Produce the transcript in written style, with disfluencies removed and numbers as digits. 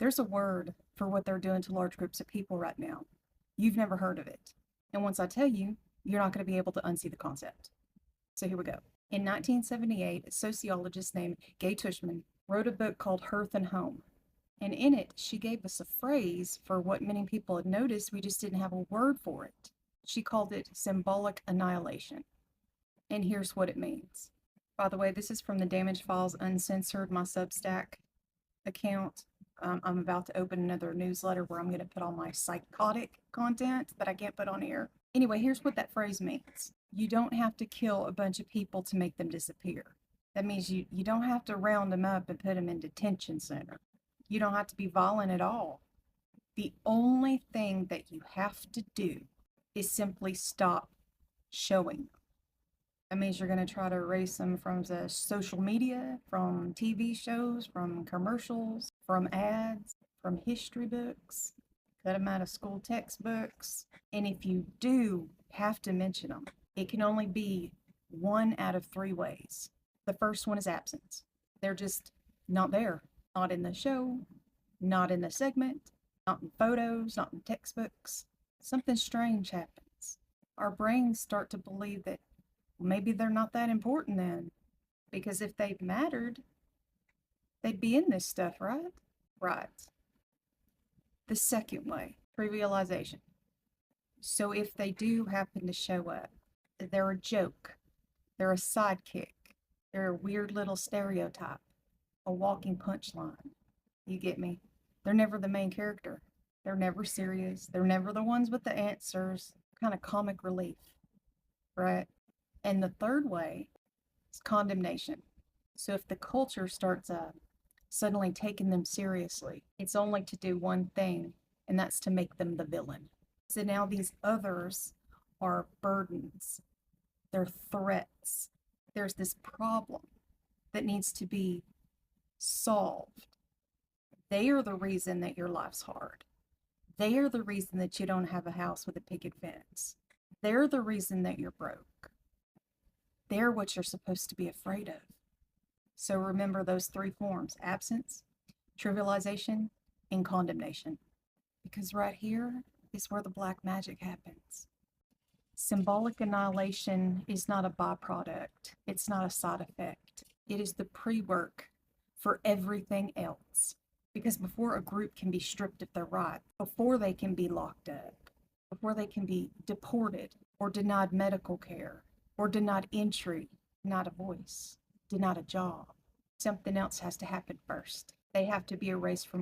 There's a word for what they're doing to large groups of people right now. You've never heard of it. And once I tell you, you're not going to be able to unsee the concept. So here we go. In 1978, a sociologist named Gay Tushman wrote a book called Hearth and Home. And in it, she gave us a phrase for what many people had noticed, we just didn't have a word for it. She called it symbolic annihilation. And here's what it means. By the way, this is from the Damage Files Uncensored, my Substack account. I'm about to open another newsletter where I'm going to put all my psychotic content that I can't put on here. Anyway, here's what that phrase means. You don't have to kill a bunch of people to make them disappear. That means you don't have to round them up and put them in detention center. You don't have to be violent at all. The only thing that you have to do is simply stop showing them. That means you're going to try to erase them from the social media, from TV shows, from commercials, from ads, from history books, cut them out of school textbooks. And if you do have to mention them, it can only be one out of three ways. The first one is absence. They're just not there. Not in the show, not in the segment, not in photos, not in textbooks. Something strange happens. Our brains start to believe that maybe they're not that important then. Because if they mattered, they'd be in this stuff, right? Right. The second way, trivialization. So if they do happen to show up, they're a joke, they're a sidekick, they're a weird little stereotype, a walking punchline. You get me? They're never the main character. They're never serious. They're never the ones with the answers. Kind of comic relief, right? And the third way is condemnation. So if the culture starts suddenly taking them seriously, it's only to do one thing, and that's to make them the villain. So now these others are burdens. They're threats. There's this problem that needs to be solved. They are the reason that your life's hard. They are the reason that you don't have a house with a picket fence. They're the reason that you're broke. They're what you're supposed to be afraid of. So remember those three forms: absence, trivialization, and condemnation. Because right here is where the black magic happens. Symbolic annihilation is not a byproduct. It's not a side effect. It is the pre-work for everything else. Because before a group can be stripped of their rights, before they can be locked up, before they can be deported or denied medical care or denied entry, denied a voice, denied a job, something else has to happen first. They have to be erased from